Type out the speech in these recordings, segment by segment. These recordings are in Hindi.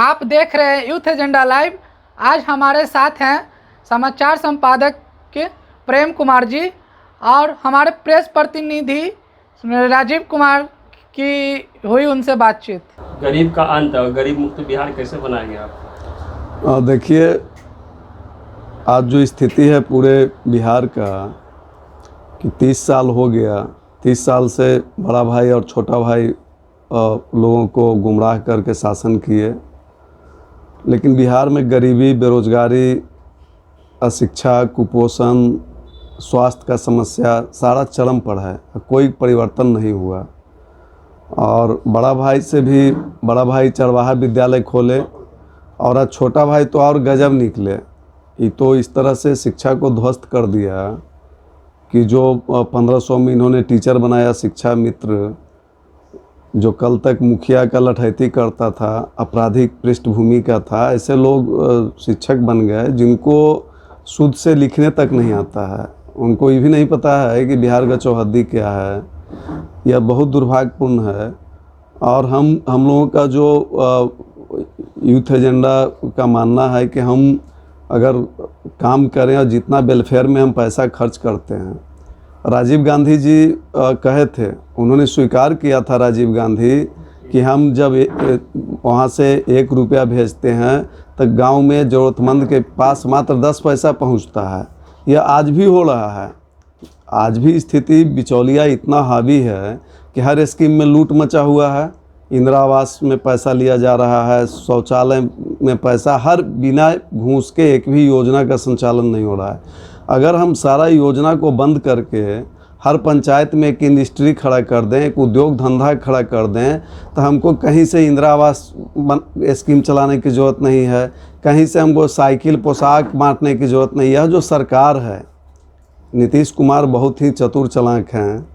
आप देख रहे हैं यूथ एजेंडा लाइव। आज हमारे साथ हैं समाचार संपादक के प्रेम कुमार जी और हमारे प्रेस प्रतिनिधि राजीव कुमार की हुई उनसे बातचीत। गरीब का अंत और गरीब मुक्त बिहार कैसे बनाएंगे आप? देखिए, आज जो स्थिति है पूरे बिहार का कि 30 साल हो गया, 30 साल से बड़ा भाई और छोटा भाई लोगों को गुमराह करके शासन किए, लेकिन बिहार में गरीबी, बेरोजगारी, अशिक्षा, कुपोषण, स्वास्थ्य का समस्या सारा चरम पर है, कोई परिवर्तन नहीं हुआ। और बड़ा भाई से भी बड़ा भाई चरवाहा विद्यालय खोले और आज छोटा भाई तो और गजब निकले। ये तो इस तरह से शिक्षा को ध्वस्त कर दिया कि जो 1500 में इन्होंने टीचर बनाया शिक्षा मित्र, जो कल तक मुखिया का लठैती करता था, आपराधिक पृष्ठभूमि का था, ऐसे लोग शिक्षक बन गए जिनको शुद्ध से लिखने तक नहीं आता है। उनको ये भी नहीं पता है कि बिहार का चौहद्दी क्या है। यह बहुत दुर्भाग्यपूर्ण है। और हम लोगों का जो यूथ एजेंडा का मानना है कि हम अगर काम करें और जितना वेलफेयर में हम पैसा खर्च करते हैं, राजीव गांधी जी कहे थे, उन्होंने स्वीकार किया था राजीव गांधी कि हम जब वहाँ से 1 रुपया भेजते हैं तो गांव में ज़रूरतमंद के पास मात्र 10 पैसा पहुँचता है। यह आज भी हो रहा है। आज भी स्थिति बिचौलिया इतना हावी है कि हर स्कीम में लूट मचा हुआ है। इंदिरा आवास में पैसा लिया जा रहा है, शौचालय में पैसा, हर बिना घूस के एक भी योजना का संचालन नहीं हो रहा है। अगर हम सारा योजना को बंद करके हर पंचायत में एक इंडस्ट्री खड़ा कर दें, एक उद्योग धंधा खड़ा कर दें, तो हमको कहीं से इंदिरा आवास स्कीम चलाने की ज़रूरत नहीं है, कहीं से हमको साइकिल पोशाक बांटने की ज़रूरत नहीं है। यह जो सरकार है, नीतीश कुमार बहुत ही चतुर चालाक हैं।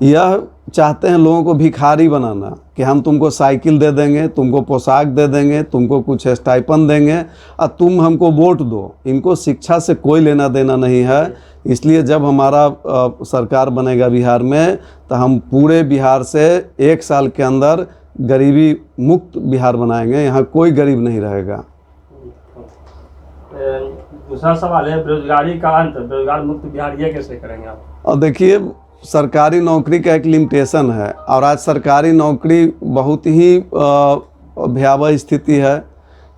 यह चाहते हैं लोगों को भिखारी बनाना कि हम तुमको साइकिल दे देंगे, तुमको पोशाक दे देंगे, तुमको कुछ स्टाइपन देंगे और तुम हमको वोट दो। इनको शिक्षा से कोई लेना देना नहीं है। इसलिए जब हमारा सरकार बनेगा बिहार में, तो हम पूरे बिहार से 1 साल के अंदर गरीबी मुक्त बिहार बनाएंगे। यहाँ कोई गरीब नहीं रहेगा। दूसरा सवाल है बेरोजगारी का अंत, बेरोजगार मुक्त बिहार, ये कैसे करेंगे आप? और देखिए, सरकारी नौकरी का एक लिमिटेशन है और आज सरकारी नौकरी बहुत ही भयावह स्थिति है।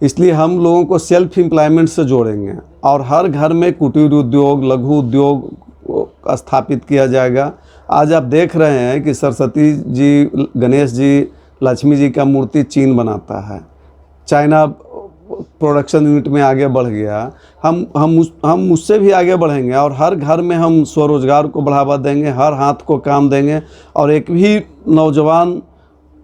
इसलिए हम लोगों को सेल्फ एम्प्लॉयमेंट से जोड़ेंगे और हर घर में कुटीर उद्योग, लघु उद्योग स्थापित किया जाएगा। आज आप देख रहे हैं कि सरस्वती जी, गणेश जी, लक्ष्मी जी का मूर्ति चीन बनाता है। चाइना प्रोडक्शन यूनिट में आगे बढ़ गया। हम उससे भी आगे बढ़ेंगे और हर घर में हम स्वरोजगार को बढ़ावा देंगे, हर हाथ को काम देंगे और एक भी नौजवान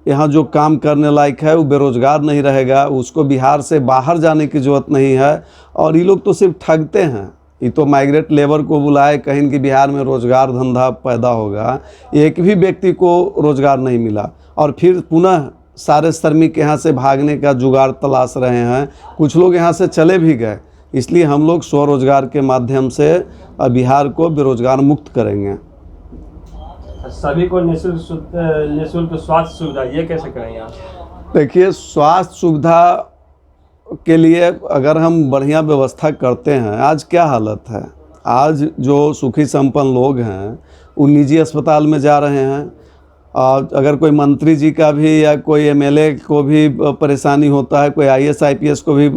यहाँ जो काम करने लायक है वो बेरोजगार नहीं रहेगा। उसको बिहार से बाहर जाने की ज़रूरत नहीं है। और ये लोग तो सिर्फ ठगते हैं। ये तो माइग्रेट लेबर को बुलाए कहीं कि बिहार में रोज़गार धंधा पैदा होगा, एक भी व्यक्ति को रोज़गार नहीं मिला और फिर पुनः सारे श्रमिक यहाँ से भागने का जुगाड़ तलाश रहे हैं। कुछ लोग यहाँ से चले भी गए। इसलिए हम लोग स्वरोजगार के माध्यम से बिहार को बेरोजगार मुक्त करेंगे। सभी को निःशुल्क स्वास्थ्य सुविधा, ये कैसे करेंगे आप? देखिए, स्वास्थ्य सुविधा के लिए अगर हम बढ़िया व्यवस्था करते हैं, आज क्या हालत है, आज जो सुखी संपन्न लोग हैं वो निजी अस्पताल में जा रहे हैं। और अगर कोई मंत्री जी का भी या कोई एमएलए को भी परेशानी होता है, कोई आईएएस आईपीएस को भी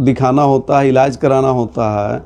दिखाना होता है, इलाज कराना होता है,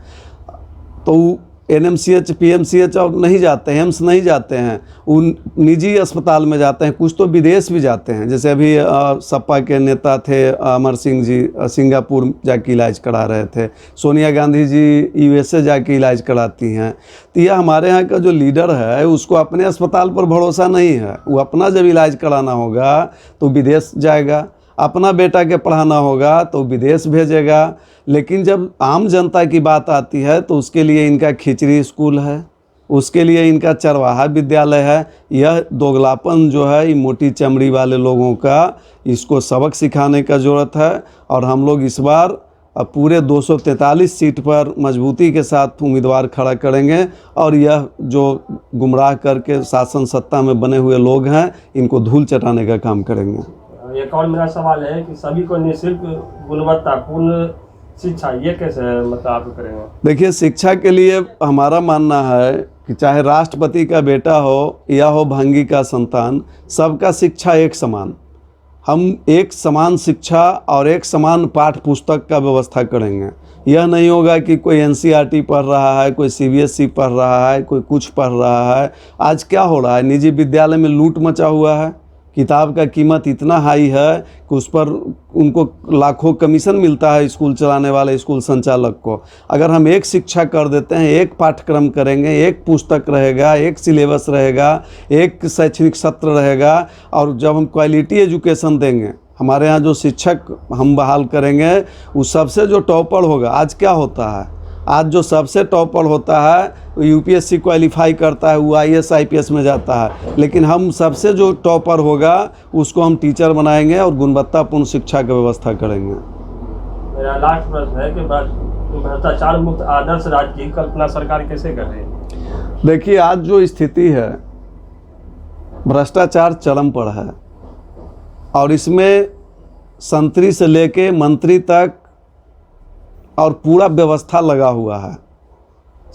तो एनएमसीएच, पीएमसीएच और नहीं जाते हैं, एम्स नहीं जाते हैं, उन निजी अस्पताल में जाते हैं। कुछ तो विदेश भी जाते हैं। जैसे अभी सपा के नेता थे अमर सिंह जी, सिंगापुर जाके इलाज करा रहे थे। सोनिया गांधी जी यूएसए जाके इलाज कराती हैं। तो यह हमारे यहाँ का जो लीडर है उसको अपने अस्पताल पर भरोसा नहीं है। वो अपना जब इलाज कराना होगा तो विदेश जाएगा, अपना बेटा के पढ़ाना होगा तो विदेश भेजेगा। लेकिन जब आम जनता की बात आती है तो उसके लिए इनका खिचड़ी स्कूल है, उसके लिए इनका चरवाहा विद्यालय है। यह दोगलापन जो है, ये मोटी चमड़ी वाले लोगों का, इसको सबक सिखाने का ज़रूरत है। और हम लोग इस बार पूरे 243 सीट पर मजबूती के साथ उम्मीदवार खड़ा करेंगे और यह जो गुमराह करके शासन सत्ता में बने हुए लोग हैं, इनको धूल चटाने का काम करेंगे। एक और मेरा सवाल है कि सभी को निःशुल्क गुणवत्तापूर्ण शिक्षा, ये कैसे मतलब आप करेंगे? देखिए, शिक्षा के लिए हमारा मानना है कि चाहे राष्ट्रपति का बेटा हो या हो भंगी का संतान, सबका शिक्षा एक समान। हम एक समान शिक्षा और एक समान पाठ्य पुस्तक का व्यवस्था करेंगे। यह नहीं होगा कि कोई एनसीईआरटी पढ़ रहा है, कोई सीबीएसई पढ़ रहा है, कोई कुछ पढ़ रहा है। आज क्या हो रहा है, निजी विद्यालय में लूट मचा हुआ है। किताब का कीमत इतना हाई है कि उस पर उनको लाखों कमीशन मिलता है स्कूल चलाने वाले स्कूल संचालक को। अगर हम एक शिक्षा कर देते हैं, एक पाठ्यक्रम करेंगे, एक पुस्तक रहेगा, एक सिलेबस रहेगा, एक शैक्षणिक सत्र रहेगा, और जब हम क्वालिटी एजुकेशन देंगे, हमारे यहाँ जो शिक्षक हम बहाल करेंगे, उस सबसे जो टॉपर होगा, आज क्या होता है, आज जो सबसे टॉपर होता है वो यूपीएससी क्वालिफाई करता है, वो आईएएस आईपीएस में जाता है, लेकिन हम सबसे जो टॉपर होगा उसको हम टीचर बनाएंगे और गुणवत्तापूर्ण शिक्षा की व्यवस्था करेंगे। मेरा लास्ट प्रश्न है कि भ्रष्टाचार मुक्त आदर्श राज्य की कल्पना सरकार कैसे कर रही है? देखिए, आज जो स्थिति है, भ्रष्टाचार चरम पर है और इसमें संतरी से लेके मंत्री तक और पूरा व्यवस्था लगा हुआ है,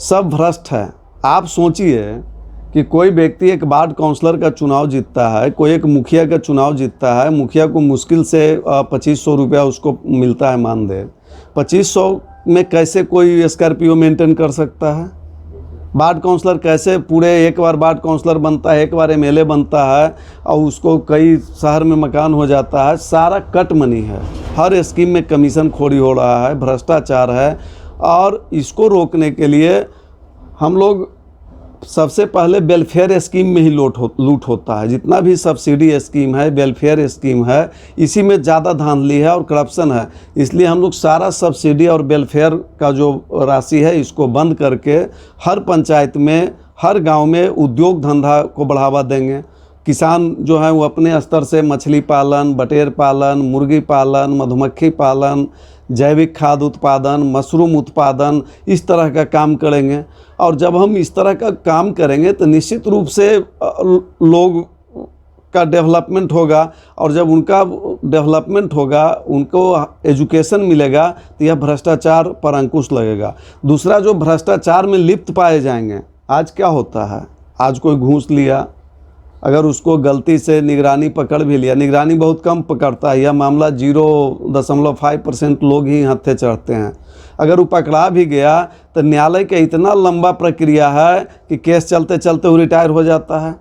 सब भ्रष्ट है। आप सोचिए कि कोई व्यक्ति एक वार्ड काउंसलर का चुनाव जीतता है, कोई एक मुखिया का चुनाव जीतता है, मुखिया को मुश्किल से 2500 रुपया उसको मिलता है मानदेय। 2500 में कैसे कोई स्कॉर्पियो मेंटेन कर सकता है? वार्ड काउंसलर कैसे पूरे, एक बार वार्ड काउंसलर बनता है, एक बार एमएलए बनता है और उसको कई शहर में मकान हो जाता है। सारा कट मनी है, हर स्कीम में कमीशन खोरी हो रहा है, भ्रष्टाचार है। और इसको रोकने के लिए हम लोग सबसे पहले वेलफेयर स्कीम में ही लूट होता है। जितना भी सब्सिडी स्कीम है, वेलफेयर स्कीम है, इसी में ज़्यादा धांधली है और करप्शन है। इसलिए हम लोग सारा सब्सिडी और वेलफेयर का जो राशि है इसको बंद करके हर पंचायत में, हर गांव में उद्योग धंधा को बढ़ावा देंगे। किसान जो है वो अपने स्तर से मछली पालन, बटेर पालन, मुर्गी पालन, मधुमक्खी पालन, जैविक खाद उत्पादन, मशरूम उत्पादन, इस तरह का काम करेंगे। और जब हम इस तरह का काम करेंगे तो निश्चित रूप से लोग का डेवलपमेंट होगा, और जब उनका डेवलपमेंट होगा, उनको एजुकेशन मिलेगा, तो यह भ्रष्टाचार पर अंकुश लगेगा। दूसरा, जो भ्रष्टाचार में लिप्त पाए जाएंगे, आज क्या होता है, आज कोई घूस लिया, अगर उसको गलती से निगरानी पकड़ भी लिया, निगरानी बहुत कम पकड़ता है, यह मामला 0.5% लोग ही हत्थे चढ़ते हैं। अगर वो पकड़ा भी गया तो न्यायालय का इतना लंबा प्रक्रिया है कि केस चलते चलते वो रिटायर हो जाता है।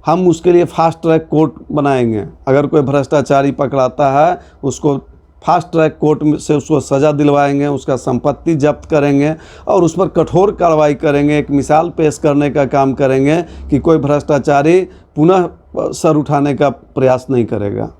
हम उसके लिए फास्ट ट्रैक कोर्ट बनाएंगे। अगर कोई भ्रष्टाचारी पकड़ाता है, उसको फास्ट ट्रैक कोर्ट से उसको सज़ा दिलवाएंगे, उसका संपत्ति जब्त करेंगे और उस पर कठोर कार्रवाई करेंगे। एक मिसाल पेश करने का काम करेंगे कि कोई भ्रष्टाचारी पुनः सर उठाने का प्रयास नहीं करेगा।